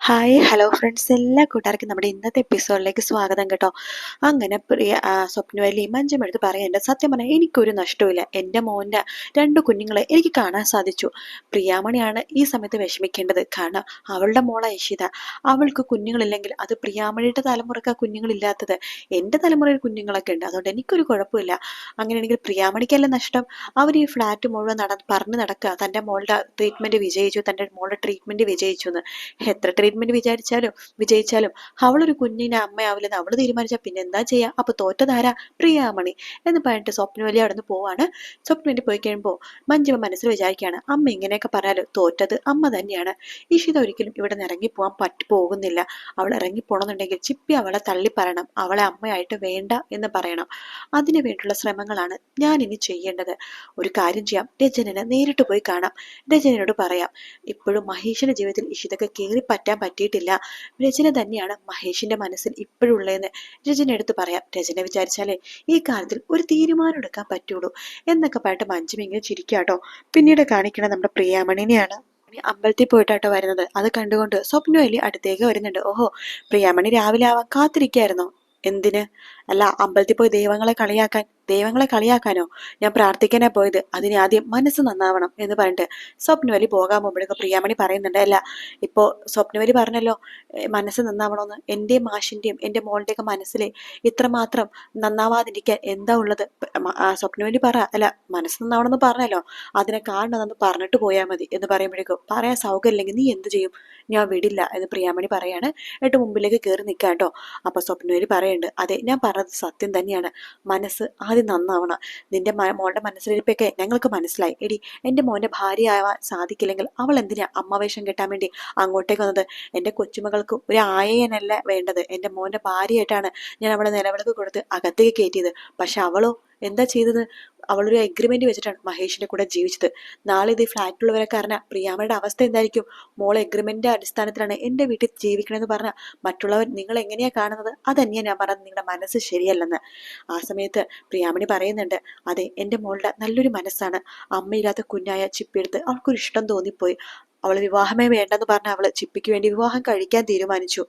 Hi hello friends, എല്ലാ കൂട്ടുകാർക്കും നമ്മുടെ ഇന്നത്തെ എപ്പിസോഡിലേക്ക് സ്വാഗതം കേട്ടോ. അങ്ങനെ സ്വപ്നവല്ലിയും മഞ്ജും എടുത്ത് പറയേണ്ടത്, സത്യം പറഞ്ഞാൽ എനിക്കൊരു നഷ്ടമില്ല. എൻ്റെ മോൻ്റെ 2 കുഞ്ഞുങ്ങളെ എനിക്ക് കാണാൻ സാധിച്ചു. പ്രിയാമണിയാണ് ഈ സമയത്ത് വിഷമിക്കേണ്ടത്. കാരണം അവളുടെ മോളെ ഇഷിത, അവൾക്ക് കുഞ്ഞുങ്ങളില്ലെങ്കിൽ അത് പ്രിയാമണിയുടെ തലമുറക്ക് കുഞ്ഞുങ്ങളില്ലാത്തത്. എൻ്റെ തലമുറയിൽ കുഞ്ഞുങ്ങളൊക്കെ ഉണ്ട്, അതുകൊണ്ട് എനിക്കൊരു കുഴപ്പമില്ല. അങ്ങനെയാണെങ്കിൽ പ്രിയാമണിക്കല്ല നഷ്ടം. അവർ ഈ ഫ്ലാറ്റ് മുഴുവൻ പറഞ്ഞു നടക്കുക, തൻ്റെ മോളുടെ ട്രീറ്റ്മെൻറ്റ് വിജയിച്ചു, തൻ്റെ മോളുടെ ട്രീറ്റ്മെൻറ്റ് വിജയിച്ചു എന്ന്. എത്ര ട്രീറ്റ്മെന്റ് വിജയിച്ചാലും അവളൊരു കുഞ്ഞിന്റെ അമ്മയാവില്ലെന്ന് അവള് തീരുമാനിച്ചാൽ പിന്നെ എന്താ ചെയ്യാ? അപ്പൊ തോറ്റതാരാ? പ്രിയാമണി എന്ന് പറഞ്ഞിട്ട് സ്വപ്നവല്ലി അവിടെ നിന്ന് പോവാണ്. സ്വപ്നവല്ലി പോയി കഴിയുമ്പോൾ മഞ്ജുമ മനസ്സിൽ വിചാരിക്കുകയാണ്, അമ്മ ഇങ്ങനെയൊക്കെ പറയാലോ, തോറ്റത് അമ്മ തന്നെയാണ്. ഇഷിത ഒരിക്കലും ഇവിടെ നിന്ന് ഇറങ്ങിപ്പോവാൻ പോകുന്നില്ല. അവൾ ഇറങ്ങിപ്പോണമെന്നുണ്ടെങ്കിൽ ചിപ്പി അവളെ തള്ളി പറയണം, അവളെ അമ്മയായിട്ട് വേണ്ട എന്ന് പറയണം. അതിനു വേണ്ടിയുള്ള ശ്രമങ്ങളാണ് ഞാൻ ഇനി ചെയ്യേണ്ടത്. ഒരു കാര്യം ചെയ്യാം, രജനനെ നേരിട്ട് പോയി കാണാം. രജനോട് പറയാം, ഇപ്പോഴും മഹേഷിന്റെ ജീവിതത്തിൽ ഇഷിതക്ക് കയറി പറ്റാൻ പറ്റിയിട്ടില്ല. രചന തന്നെയാണ് മഹേഷിന്റെ മനസ്സിൽ ഇപ്പോഴുള്ളതെന്ന് രചന എടുത്ത് പറയാം. രചന വിചാരിച്ചാലേ ഈ കാര്യത്തിൽ ഒരു തീരുമാനം എടുക്കാൻ പറ്റുള്ളൂ എന്നൊക്കെ പറഞ്ഞിട്ട് മഞ്ജു ഇങ്ങനെ ചിരിക്കാട്ടോ. പിന്നീട് കാണിക്കണത് നമ്മുടെ പ്രിയാമണിനെയാണ്. അമ്പലത്തിൽ പോയിട്ടാട്ടോ വരുന്നത്. അത് കണ്ടുകൊണ്ട് സ്വപ്നവല്ലി അടുത്തേക്ക് വരുന്നുണ്ട്. ഓഹോ, പ്രിയാമണി രാവിലെ ആവാൻ കാത്തിരിക്കായിരുന്നോ? എന്തിന്? അല്ല, അമ്പലത്തിൽ പോയി ദൈവങ്ങളെ കളിയാക്കാനോ? ഞാൻ പ്രാർത്ഥിക്കാനാ പോയത്. അതിന് ആദ്യം മനസ്സ് നന്നാവണം എന്ന് പറഞ്ഞിട്ട് സ്വപ്നവലി പോകാൻ പോകുമ്പോഴൊക്കെ പ്രിയാമണി പറയുന്നുണ്ട്, അല്ല ഇപ്പോ സ്വപ്നവലി പറഞ്ഞല്ലോ മനസ്സ് നന്നാവണമെന്ന്. എന്റെയും മാഷിന്റെയും എൻ്റെ മോളുടെയൊക്കെ മനസ്സിൽ ഇത്രമാത്രം നന്നാവാതിരിക്കാൻ എന്താ ഉള്ളത്? സ്വപ്നവലി പറ, അല്ല മനസ്സ് നന്നാവണമെന്ന് പറഞ്ഞല്ലോ, അതിനെ കാണണമെന്ന് പറഞ്ഞിട്ട് പോയാൽ മതി എന്ന് പറയുമ്പോഴേക്കും, പറയാൻ സൗകര്യമില്ലെങ്കിൽ നീ എന്ത് ചെയ്യും? ഞാൻ വിടില്ല എന്ന് പ്രിയാമണി പറയാണ്. എന്നിട്ട് മുമ്പിലേക്ക് കയറി നിൽക്കാട്ടോ. അപ്പൊ സ്വപ്നവലി പറയുന്നുണ്ട്, അതെ ഞാൻ പറഞ്ഞത് സത്യം തന്നെയാണ്, മനസ്സ് ആദ്യം നന്നാവണം. നിന്റെ മോളുടെ മനസ്സിലിരിപ്പൊക്കെ ഞങ്ങൾക്ക് മനസ്സിലായി. എടി, എൻ്റെ മോന്റെ ഭാര്യയാവാൻ സാധിക്കില്ലെങ്കിൽ അവൾ എന്തിനാ അമ്മവേഷം കെട്ടാൻ വേണ്ടി അങ്ങോട്ടേക്ക് വന്നത്? എൻ്റെ കൊച്ചുമകൾക്ക് ഒരു ആയനല്ല വേണ്ടത്, എൻ്റെ മോന്റെ ഭാര്യയായിട്ടാണ് ഞാൻ അവളെ നിലവിളക്ക് കൊടുത്ത് അകത്തേക്ക് കയറ്റിയത്. പക്ഷെ അവളോ എന്താ ചെയ്തത്? അവളൊരു എഗ്രിമെന്റ് വെച്ചിട്ടാണ് മഹേഷിന്റെ കൂടെ ജീവിച്ചത്. നാളെ ഇത് ഫ്ലാറ്റിലുള്ളവരൊക്കെ അറിഞ്ഞാൽ പ്രിയാമ്മയുടെ അവസ്ഥ എന്തായിരിക്കും? മോൾ എഗ്രിമെന്റിന്റെ അടിസ്ഥാനത്തിലാണ് എൻ്റെ വീട്ടിൽ ജീവിക്കണമെന്ന് പറഞ്ഞാൽ മറ്റുള്ളവർ നിങ്ങൾ എങ്ങനെയാ കാണുന്നത്? അതന്നെയാ ഞാൻ പറഞ്ഞത്, നിങ്ങളുടെ മനസ്സ് ശരിയല്ലെന്ന്. ആ സമയത്ത് പ്രിയാമണി പറയുന്നുണ്ട്, അതെ എൻ്റെ മോളുടെ നല്ലൊരു മനസ്സാണ്. അമ്മയില്ലാത്ത കുഞ്ഞായ ചിപ്പിയെടുത്ത് അവൾക്കൊരു ഇഷ്ടം തോന്നിപ്പോയി. അവള് വിവാഹമേ വേണ്ടെന്ന് പറഞ്ഞ അവള് ചിപ്പിക്ക് വേണ്ടി വിവാഹം കഴിക്കാൻ തീരുമാനിച്ചു.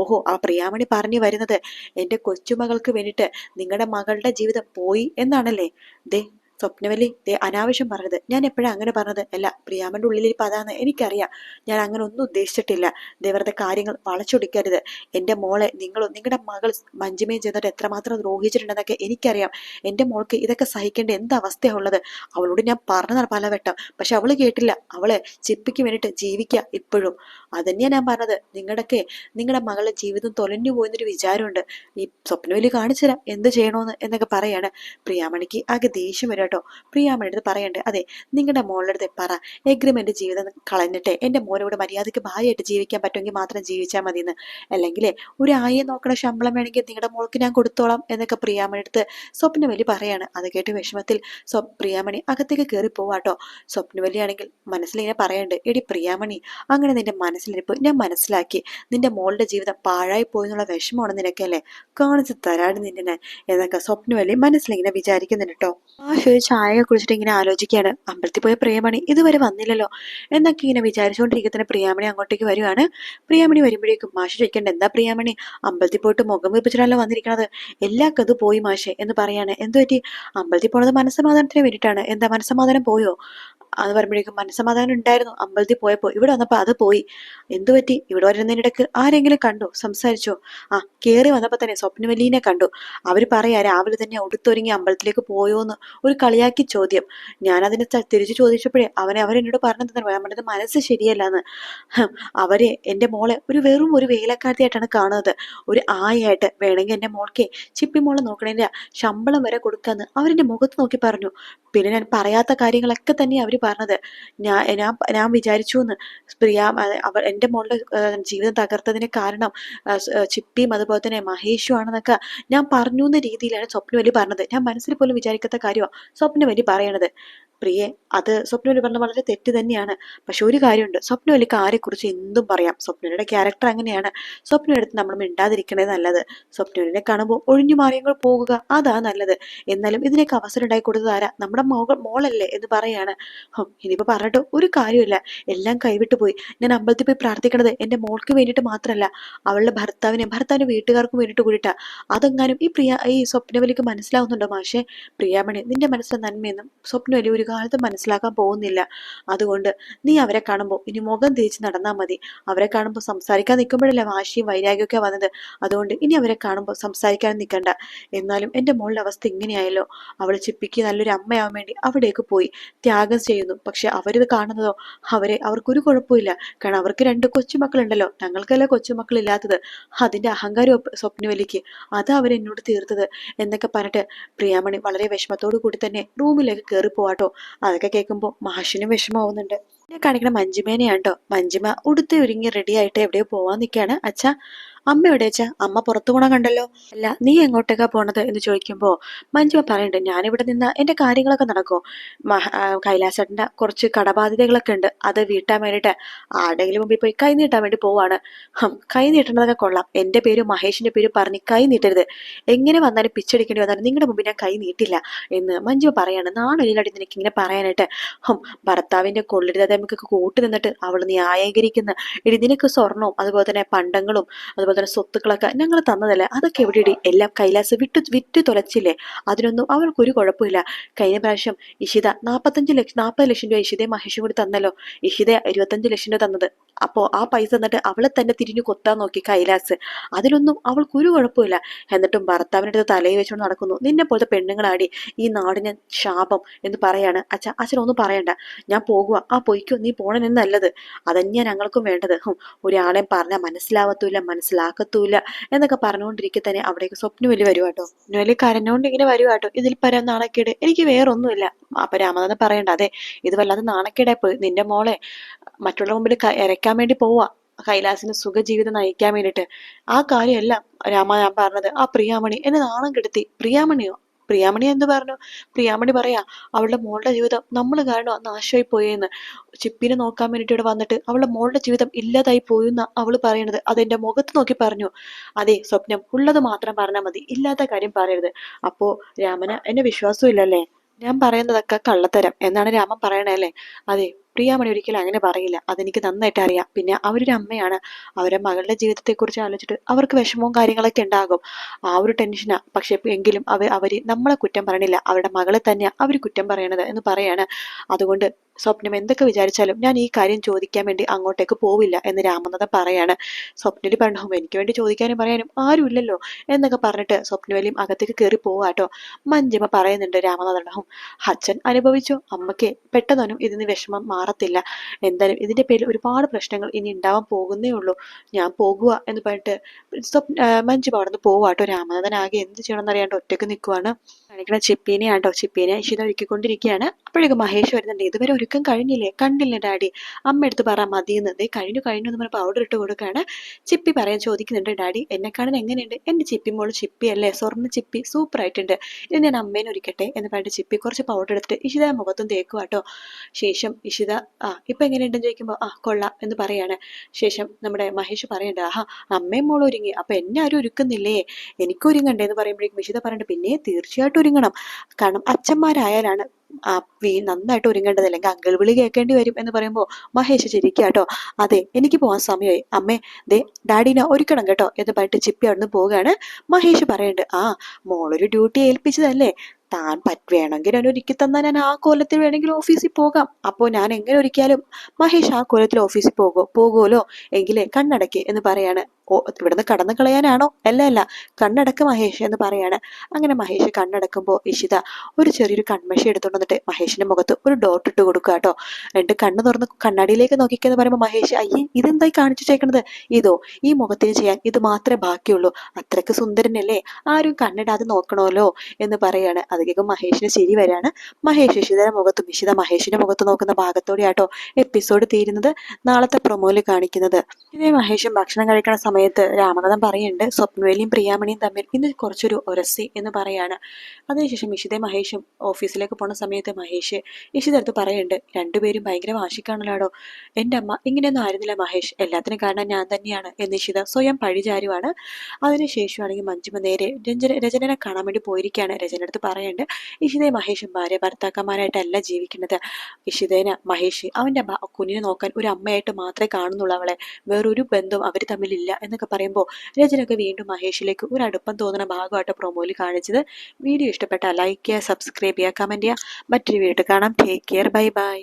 ഓഹോ, ആ പ്രിയാമണി പറഞ്ഞു വരുന്നത് എൻ്റെ കൊച്ചുമകൾക്ക് വേണ്ടിയിട്ട് നിങ്ങളുടെ മകളുടെ ജീവിതം പോയി എന്നാണല്ലേ? ദേ സ്വപ്നവല്ലി, ദേ അനാവശ്യം പറഞ്ഞത്. ഞാൻ എപ്പോഴാ അങ്ങനെ പറഞ്ഞത്? അല്ല, പ്രിയാമന്റെ ഉള്ളിലിരിപ്പ് അതാന്ന് എനിക്കറിയാം. ഞാൻ അങ്ങനെ ഒന്നും ഉദ്ദേശിച്ചിട്ടില്ല. ദേ വെറുതെ കാര്യങ്ങൾ വളച്ചൊടിക്കരുത്. എൻ്റെ മോളെ നിങ്ങളും നിങ്ങളുടെ മകൾ മഞ്ജുമയും ചെയ്തിട്ട് എത്രമാത്രം ദ്രോഹിച്ചിട്ടുണ്ടെന്നൊക്കെ എനിക്കറിയാം. എൻ്റെ മോൾക്ക് ഇതൊക്കെ സഹിക്കേണ്ട എന്ത് അവസ്ഥയാണ് ഉള്ളത്? അവളോട് ഞാൻ പറഞ്ഞതാണ് പലവട്ടം, പക്ഷെ അവള് കേട്ടില്ല. അവള് ചിപ്പിക്ക് വേണ്ടിയിട്ട് ജീവിക്കുക ഇപ്പോഴും. അതന്നെയാ ഞാൻ പറഞ്ഞത്, നിങ്ങളുടെ മകളുടെ ജീവിതം തൊലഞ്ഞു പോയെന്നൊരു വിചാരമുണ്ട്. ഈ സ്വപ്നവലി കാണിച്ചു തരാം എന്ത് ചെയ്യണോന്ന് എന്നൊക്കെ പറയാണ്. പ്രിയാമണിക്ക് ആകെ ദേഷ്യം വരും കേട്ടോ. പ്രിയാമണി അടുത്ത് പറയണ്ടേ, അതെ നിങ്ങളുടെ മോളുടെ അടുത്ത് പറ, എഗ്രിമെന്റ് ജീവിതം കളഞ്ഞിട്ട് എൻ്റെ മോനോട് മര്യാദയ്ക്ക് ഭാര്യയായിട്ട് ജീവിക്കാൻ പറ്റുമെങ്കിൽ മാത്രം ജീവിച്ചാൽ മതിയെന്ന്. അല്ലെങ്കിൽ ഒരു ആയെ നോക്കണ ശമ്പളം വേണമെങ്കിൽ നിങ്ങളുടെ മോൾക്ക് ഞാൻ കൊടുത്തോളാം എന്നൊക്കെ പ്രിയാമണി അടുത്ത് സ്വപ്നവലി പറയാണ്. അത് കേട്ട് വിഷമത്തിൽ പ്രിയാമണി അകത്തേക്ക് കയറി പോവാട്ടോ. സ്വപ്നവല്ലിയാണെങ്കിൽ മനസ്സിലിങ്ങനെ പറയണ്ട്, എടി പ്രിയാമണി, അങ്ങനെ നിന്റെ മനസ്സിലിരിപ്പ് ഞാൻ മനസ്സിലാക്കി. നിന്റെ മോളുടെ ജീവിതം പാഴായി പോയെന്നുള്ള വിഷമമാണ് നിനക്കല്ലേ, കാണിച്ചു തരാട് നിന്നെ ഞാൻ എന്നൊക്കെ സ്വപ്നവല്ലി മനസ്സിലിങ്ങനെ വിചാരിക്കുന്നുണ്ട് കേട്ടോ. ഒരു ചായ കുടിച്ചിട്ട് ഇങ്ങനെ ആലോചിക്കുകയാണ്, അമ്പലത്തിൽ പോയ പ്രിയാമണി ഇതുവരെ വന്നില്ലല്ലോ എന്നൊക്കെ ഇങ്ങനെ വിചാരിച്ചുകൊണ്ടിരിക്കുന്ന പ്രിയാമണി അങ്ങോട്ടേക്ക് വരുവാണ്. പ്രിയാമണി വരുമ്പോഴേക്കും മാഷ് ചോദിക്കണ്ട, എന്താ പ്രിയാമണി അമ്പലത്തിൽ പോയിട്ട് മുഖം വീർപ്പിച്ചിട്ടല്ലോ വന്നിരിക്കണത്? എല്ലാ കഥ പോയി മാഷെ എന്ന് പറയാണ്. എന്തു പറ്റി? അമ്പലത്തിൽ പോണത് മനസ്സമാധാനത്തിന് വേണ്ടിയിട്ടാണ്. എന്താ മനസ്സമാധാനം പോയോ? അത് പറയുമ്പോഴേക്കും മനസ്സമാധാനം ഉണ്ടായിരുന്നു അമ്പലത്തിൽ പോയപ്പോ, ഇവിടെ വന്നപ്പോ അത് പോയി. എന്തു പറ്റി? ഇവിടെ വരുന്നതിനിടക്ക് ആരെങ്കിലും കണ്ടോ? സംസാരിച്ചോ? ആ, കേറി വന്നപ്പോ തന്നെ സ്വപ്നവല്ലീനെ കണ്ടു. അവര് പറയാ രാവിലെ തന്നെ ഉടുത്തൊരുങ്ങി അമ്പലത്തിലേക്ക് പോയോന്ന് ഒരു കളിയാക്കി ചോദ്യം. ഞാൻ അതിനെ തിരിച്ചു ചോദിച്ചപ്പോഴേ അവരെന്നോട് പറഞ്ഞത് മനസ്സ് ശരിയല്ലാന്ന്. അവര് എൻ്റെ മോളെ വെറും ഒരു വേലക്കാരത്തിയായിട്ടാണ് കാണുന്നത്, ഒരു ആയായിട്ട്. വേണമെങ്കിൽ എൻ്റെ മോൾക്കെ ചിപ്പി മോളെ നോക്കണേന്റെ ശമ്പളം വരെ കൊടുക്കാന്ന് അവരെന്റെ മുഖത്ത് നോക്കി പറഞ്ഞു. പിന്നെ ഞാൻ പറയാത്ത കാര്യങ്ങളൊക്കെ തന്നെ അവര് പറഞ്ഞത്. ഞാൻ വിചാരിച്ചു എന്ന്, പ്രിയ എൻ്റെ മോളുടെ ജീവിതം തകർത്തതിന് കാരണം ചിപ്പിയും അതുപോലെ തന്നെ മഹേഷും ആണെന്നൊക്കെ ഞാൻ പറഞ്ഞു എന്ന രീതിയിലാണ് സ്വപ്നവല്ലി പറഞ്ഞത്. ഞാൻ മനസ്സിൽ പോലും വിചാരിക്കാത്ത കാര്യമാണ് സ്വപ്നവല്ലി പറയണത്. പ്രിയെ, അത് സ്വപ്നവലി പറഞ്ഞ വളരെ തെറ്റ് തന്നെയാണ്. പക്ഷെ ഒരു കാര്യമുണ്ട്, സ്വപ്നവലിക്ക് ആരെക്കുറിച്ച് എന്തും പറയാം. സ്വപ്നവലിയുടെ ക്യാരക്ടർ അങ്ങനെയാണ്. സ്വപ്നയുടെ അടുത്ത് നമ്മൾ മിണ്ടാതിരിക്കണേ നല്ലത്. സ്വപ്നവലിനെ കാണുമ്പോൾ ഒഴിഞ്ഞു മാറിയങ്ങൾ പോകുക, അതാ നല്ലത്. എന്നാലും ഇതിനൊക്കെ അവസരം ഉണ്ടായി കൊടുത്തത് ആരാ? നമ്മുടെ മോളല്ലേ എന്ന് പറയാണ്. ഇനിയിപ്പോ പറഞ്ഞിട്ട് ഒരു കാര്യമില്ല, എല്ലാം കൈവിട്ടു പോയി. ഞാൻ അമ്പലത്തിൽ പോയി പ്രാർത്ഥിക്കണത് എന്റെ മോൾക്ക് വേണ്ടിയിട്ട് മാത്രമല്ല, അവളുടെ ഭർത്താവിന്റെ വീട്ടുകാർക്കും വേണ്ടിയിട്ട് കൂടിയിട്ടാ. അതെങ്ങാനും ഈ സ്വപ്നവലിക്ക് മനസ്സിലാവുന്നുണ്ടോ മാഷെ? പ്രിയാമണി, നിന്റെ മനസ്സിലെ നന്മയൊന്നും സ്വപ്നവലി ഒരു കാലത്ത് മനസ്സിലാക്കാൻ പോകുന്നില്ല. അതുകൊണ്ട് നീ അവരെ കാണുമ്പോൾ ഇനി മുഖം തിരിച്ച് നടന്നാൽ മതി. അവരെ കാണുമ്പോൾ സംസാരിക്കാൻ നിൽക്കുമ്പോഴല്ലേ വാശിയും വൈരാഗ്യമൊക്കെ വന്നത്. അതുകൊണ്ട് ഇനി അവരെ കാണുമ്പോൾ സംസാരിക്കാൻ നിൽക്കണ്ട. എന്നാലും എൻ്റെ മോളുടെ അവസ്ഥ ഇങ്ങനെയായല്ലോ. അവൾ ചിപ്പിക്ക് നല്ലൊരു അമ്മയാവാൻ വേണ്ടി അവിടേക്ക് പോയി ത്യാഗം ചെയ്യുന്നു. പക്ഷെ അവരിത് കാണുന്നതോ, അവർക്കൊരു കുഴപ്പമില്ല. കാരണം അവർക്ക് 2 കൊച്ചുമക്കളുണ്ടല്ലോ, ഞങ്ങൾക്കല്ലേ കൊച്ചുമക്കളില്ലാത്തത്. അതിന്റെ അഹങ്കാരം സ്വപ്നവലിക്ക്, അത് അവരെന്നോട് തീർത്തത് എന്നൊക്കെ പറഞ്ഞിട്ട് പ്രിയാമണി വളരെ വിഷമത്തോടു കൂടി തന്നെ റൂമിലേക്ക് കയറി പോവാട്ടോ. അതൊക്കെ കേൾക്കുമ്പോൾ മഹേഷിനും വിഷമാവുന്നുണ്ട്. എന്നെ കാണിക്കണ മഞ്ജിമേനെയാണ് കേട്ടോ. മഞ്ജിമ ഉടുത്ത് ഒരുങ്ങി റെഡി ആയിട്ട് എവിടെയോ പോവാൻ നിൽക്കുകയാണ്. അച്ഛാ, അമ്മ എവിടെ വെച്ചാ? അമ്മ പുറത്തു പോണ കണ്ടല്ലോ. അല്ല, നീ എങ്ങോട്ടേക്കാ പോണത് എന്ന് ചോദിക്കുമ്പോ മഞ്ജുവ പറയുന്നുണ്ട്, ഞാനിവിടെ നിന്നാ എന്റെ കാര്യങ്ങളൊക്കെ നടക്കും. കൈലാസേട്ടന്റെ കുറച്ച് കടബാധ്യതകളൊക്കെ ഉണ്ട്, അത് വീട്ടാൻ വേണ്ടിട്ട് ആരുടെങ്കിലും മുമ്പിൽ പോയി കൈ നീട്ടാൻ വേണ്ടി പോവാണ്. കൈ നീട്ടണതൊക്കെ കൊള്ളാം, എന്റെ പേരും മഹേഷിന്റെ പേരും പറഞ്ഞ് കൈ നീട്ടരുത്. എങ്ങനെ വന്നാലും പിച്ചടിക്കേണ്ടി വന്നാലും നിങ്ങളുടെ മുമ്പിൽ ഞാൻ കൈ നീട്ടില്ല എന്ന് മഞ്ജുവ പറയാണ്. നാണൊലിയിലടി നിനക്ക് ഇങ്ങനെ പറയാനായിട്ട്? ഭർത്താവിന്റെ കൊള്ളിരുതായ്മക്കൊക്കെ കൂട്ടു നിന്നിട്ട് അവൾ ന്യായീകരിക്കുന്ന, ഇടി നിനക്ക് സ്വർണവും അതുപോലെ തന്നെ പണ്ടങ്ങളും അതുപോലെ തന്നെ സ്വത്തുക്കളൊക്കെ ഞങ്ങൾ തന്നതല്ലേ, അതൊക്കെ എവിടെയിടി? എല്ലാം കൈലാസ് വിറ്റ് തുലച്ചില്ലേ? അതിനൊന്നും അവൾക്കൊരു കുഴപ്പമില്ല. കഴിഞ്ഞ പ്രാവശ്യം ഇഷിത 40 ലക്ഷം രൂപ ഇഷിതയും മഹേഷും കൂടി തന്നല്ലോ. ഇഷിത 25 ലക്ഷം രൂപ തന്നത്. അപ്പോ ആ പൈസ തന്നിട്ട് അവളെ തന്നെ തിരിഞ്ഞു കൊത്താൻ നോക്കി കൈലാസ്. അതിലൊന്നും അവൾക്കൊരു കുഴപ്പമില്ല. എന്നിട്ടും ഭർത്താവിൻ്റെ അടുത്ത് തലയിൽ വെച്ചുകൊണ്ട് നടക്കുന്നു. നിന്നെ പോലത്തെ പെണ്ണുങ്ങളാടി ഈ നാടിന് ശാപം എന്ന് പറയാണ്. അച്ഛനൊന്നും പറയണ്ട, ഞാൻ പോകുക. ആ പൊയ്ക്കോ, നീ പോണെന്ന് നല്ലത്. അതന്നെയാ ഞങ്ങൾക്കും വേണ്ടത്. ഒരാളെയും പറഞ്ഞാൽ മനസ്സിലാക്കത്തൂല്ല എന്നൊക്കെ പറഞ്ഞുകൊണ്ടിരിക്കെ തന്നെ അവിടേക്ക് സ്വപ്നവലി വരുവാട്ടോ. സ്വപ്നവലി കരഞ്ഞോണ്ട് ഇങ്ങനെ വരുവാട്ടോ. ഇതിൽ പരം നാണക്കേട് എനിക്ക് വേറൊന്നുമില്ല. അപ്പൊ രാമനാഥൻ പറയണ്ട, അതെ ഇത് വല്ലാതെ നാണക്കേടായി പോയി. നിന്റെ മോളെ മറ്റുള്ള മുമ്പിൽ ഇറക്കാൻ വേണ്ടി പോവാ, കൈലാസിന് സുഖജീവിതം നയിക്കാൻ വേണ്ടിയിട്ട്. ആ കാര്യമല്ല ഞാൻ പറഞ്ഞത്. ആ പ്രിയാമണി എന്നെ നാണം കെടുത്തി. പ്രിയാമണി എന്ത് പറഞ്ഞു? പ്രിയാമണി പറയാ, അവളുടെ മോളുടെ ജീവിതം നമ്മൾ കാരണം നാശമായി പോയെന്ന്. ചിപ്പിനെ നോക്കാൻ വേണ്ടിട്ട് ഇവിടെ വന്നിട്ട് അവളുടെ മോളുടെ ജീവിതം ഇല്ലാതായി പോയെന്ന അവള് പറയണത്. അതെന്റെ മുഖത്ത് നോക്കി പറഞ്ഞു. അതെ സ്വപ്നം, ഉള്ളത് മാത്രം പറഞ്ഞാൽ മതി, ഇല്ലാത്ത കാര്യം പറയരുത്. അപ്പോ രാമന് എന്നെ വിശ്വാസം ഇല്ലല്ലേ? ഞാൻ പറയുന്നതൊക്കെ കള്ളത്തരം എന്നാണ് രാമൻ പറയണല്ലേ? അതെ, പ്രിയാമണി ഒരിക്കലും അങ്ങനെ പറയില്ല, അതെനിക്ക് നന്നായിട്ട് അറിയാം. പിന്നെ അവരൊരു അമ്മയാണ്, അവരുടെ മകളുടെ ജീവിതത്തെക്കുറിച്ച് ആലോചിച്ചിട്ട് അവർക്ക് വിഷമവും കാര്യങ്ങളൊക്കെ ഉണ്ടാകും. ആ ഒരു ടെൻഷനാ. പക്ഷെ എങ്കിലും അവര് നമ്മളെ കുറ്റം പറയണില്ല, അവരുടെ മകളെ തന്നെയാ അവര് കുറ്റം പറയണത് എന്ന് പറയാണ്. അതുകൊണ്ട് സ്വപ്നം എന്തൊക്കെ വിചാരിച്ചാലും ഞാൻ ഈ കാര്യം ചോദിക്കാൻ വേണ്ടി അങ്ങോട്ടേക്ക് പോവില്ല എന്ന് രാമനാഥൻ പറയാണ്. സ്വപ്നവലി പറഞ്ഞു, എനിക്ക് വേണ്ടി ചോദിക്കാനും പറയാനും ആരുമില്ലല്ലോ എന്നൊക്കെ പറഞ്ഞിട്ട് സ്വപ്നവലിയും അകത്തേക്ക് കയറി പോവാട്ടോ. മഞ്ജിമ പറയുന്നുണ്ട് രാമനാഥൻ, അച്ഛൻ അനുഭവിച്ചു, അമ്മയ്ക്ക് പെട്ടെന്നൊന്നും ഇതിന് വിഷമം മാറത്തില്ല. എന്തായാലും ഇതിന്റെ പേരിൽ ഒരുപാട് പ്രശ്നങ്ങൾ ഇനി ഉണ്ടാവാൻ പോകുന്നേ ഉള്ളൂ. ഞാൻ പോകുക എന്ന് പറഞ്ഞിട്ട് മഞ്ജു അവിടെ നിന്ന് പോവാട്ടോ. രാമനാഥൻ ആകെ എന്ത് ചെയ്യണമെന്ന് അറിയാണ്ട് ഒറ്റക്ക് നിൽക്കുവാണ്. കാണിക്കണ ചിപ്പീനെയാട്ടോ. ചിപ്പീനെ ഇഷിത ഒരുക്കിക്കൊണ്ടിരിക്കുകയാണ്. അപ്പോഴേക്കും മഹേഷ് വരുന്നുണ്ട്. ഇതുവരെ ഒരുക്കം കഴിഞ്ഞില്ലേ? കണ്ടില്ലേ ഡാഡി? അമ്മ എടുത്ത് പറ മതിയെന്ന്. ദേ കഴിഞ്ഞു എന്ന് പറഞ്ഞ പൗഡർ ഇട്ട് കൊടുക്കാണ്. ചിപ്പി പറയാൻ ചോദിക്കുന്നുണ്ട്, ഡാഡി എന്നെ കാണാൻ എങ്ങനെയുണ്ട്? എന്റെ ചിപ്പി മോള് ചിപ്പി അല്ലേ, സ്വർണ്ണ ചിപ്പി, സൂപ്പർ ആയിട്ടുണ്ട്. ഇത് ഞാൻ അമ്മേനെ ഒരുക്കട്ടെ എന്ന് പറഞ്ഞിട്ട് ചിപ്പി കുറച്ച് പൗഡർ എടുത്തിട്ട് ഇഷിത മുഖത്തും തേക്കുവാട്ടോ. ശേഷം ഇഷിത ഇപ്പൊ എങ്ങനെയുണ്ടെന്ന് ചോദിക്കുമ്പോൾ കൊള്ളാം എന്ന് പറയാണ്. ശേഷം നമ്മുടെ മഹേഷ് പറയണ്ട, അമ്മയും മോളും ഒരുങ്ങി, അപ്പൊ എന്നെ ആരും ഒരുക്കുന്നില്ലേ, എനിക്ക് ഒരുങ്ങണ്ടേ എന്ന് പറയുമ്പോഴേക്കും ഇഷിത പറയണ്ട, പിന്നെ തീർച്ചയായിട്ടും ഒരുങ്ങണം. കാരണം അച്ഛന്മാരായാലാണ് നന്നായിട്ട് ഒരുങ്ങേണ്ടത്, അല്ലെങ്കിൽ അങ്കിൾ വിളി കേൾക്കേണ്ടി വരും എന്ന് പറയുമ്പോൾ മഹേഷ് ചിരിക്കാട്ടോ. അതെ, എനിക്ക് പോകാൻ സമയമായി, അമ്മേ ദേ ഡാഡിനെ ഒരുക്കണം കേട്ടോ എന്ന് പറഞ്ഞിട്ട് ചിപ്പി അവിടുന്ന് പോവുകയാണ്. മഹേഷ് പറയുന്നുണ്ട്, മോളൊരു ഡ്യൂട്ടി ഏൽപ്പിച്ചതല്ലേ, താൻ വേണമെങ്കിൽ ഞാൻ ഒരുക്കി തന്നാൽ ഞാൻ ആ കോലത്തിൽ വേണമെങ്കിൽ ഓഫീസിൽ പോകാം. അപ്പോൾ ഞാൻ എങ്ങനെ ഒരുക്കിയാലും മഹേഷ് ആ കോലത്തിൽ ഓഫീസിൽ പോകുമല്ലോ, എങ്കിലേ കണ്ണടക്കി എന്ന് പറയാണ്. ഇവിടുന്ന് കടന്നു കളയാനാണോ? അല്ല, കണ്ണടക്ക് മഹേഷ് എന്ന് പറയാണ്. അങ്ങനെ മഹേഷ് കണ്ണടക്കുമ്പോൾ ഇഷിത ഒരു ചെറിയൊരു കൺമഷി എടുത്തുകൊണ്ട് വന്നിട്ട് മഹേഷിന്റെ മുഖത്ത് ഒരു ഡോട്ട് ഇട്ട് കൊടുക്കുക കേട്ടോ. രണ്ട് കണ്ണ് തുറന്ന് കണ്ണാടിയിലേക്ക് നോക്കിക്കെന്ന് പറയുമ്പോൾ മഹേഷ്, അയ്യേ ഇതെന്തായി കാണിച്ചു ചേക്കണത്? ഈ മുഖത്തിന് ചെയ്യാൻ ഇത് മാത്രമേ ബാക്കിയുള്ളൂ, അത്രയ്ക്ക് സുന്ദരനല്ലേ, ആരും കണ്ണിടാതെ നോക്കണമല്ലോ എന്ന് പറയാണ്. അത് കേൾക്കും മഹേഷിന് ചിരി വരാണ്. മഹേഷ് ഇഷിതയുടെ മുഖത്തും ഇഷിത മഹേഷിന്റെ മുഖത്ത് നോക്കുന്ന ഭാഗത്തോടെയാട്ടോ എപ്പിസോഡ് തീരുന്നത്. നാളത്തെ പ്രൊമോയിൽ കാണിക്കുന്നത് ഇതേ മഹേഷും ഭക്ഷണം കഴിക്കണ സമയം സമയത്ത് രാമനാഥൻ പറയുന്നുണ്ട് സ്വപ്നവേലിയും പ്രിയാമണിയും തമ്മിൽ ഇന്ന് കുറച്ചൊരു ഒരസി എന്ന് പറയാണ്. അതിനുശേഷം ഇഷിതയും മഹേഷും ഓഫീസിലേക്ക് പോണ സമയത്ത് മഹേഷ് ഇഷിതടുത്ത് പറയുന്നുണ്ട് രണ്ടുപേരും ഭയങ്കര വാശിക്കാണല്ലാടോ. എൻ്റെ അമ്മ ഇങ്ങനെയൊന്നും ആയിരുന്നില്ല മഹേഷ്, എല്ലാത്തിനും കാരണം ഞാൻ തന്നെയാണ് എന്ന് ഇഷിത സ്വയം പഴിചാരുവാണ്. അതിനുശേഷമാണെങ്കിൽ മഞ്ജുമ നേരെ രചനനെ കാണാൻ വേണ്ടി പോയിരിക്കുകയാണ്. രചന അടുത്ത് പറയുന്നുണ്ട് ഇഷിതയും മഹേഷും ഭാര്യ ഭർത്താക്കന്മാരായിട്ടല്ല ജീവിക്കുന്നത്. ഇഷിതേന മഹേഷ് അവൻ്റെ കുഞ്ഞിനെ നോക്കാൻ ഒരു അമ്മയായിട്ട് മാത്രമേ കാണുന്നുള്ളൂ അവളെ, വേറൊരു ബന്ധവും അവർ തമ്മിലില്ല എന്നൊക്കെ പറയുമ്പോൾ രചനയൊക്കെ വീണ്ടും മഹേഷിലേക്ക് ഒരു അടുപ്പം തോന്നുന്ന ഭാഗമായിട്ട് പ്രൊമോയിൽ കാണിച്ചത്. വീഡിയോ ഇഷ്ടപ്പെട്ടാൽ ലൈക്ക് ചെയ്യുക, സബ്സ്ക്രൈബ് ചെയ്യുക, കമൻറ്റ് ചെയ്യുക. മറ്റൊരു വീഡിയോ കാണാം. Take care, bye bye.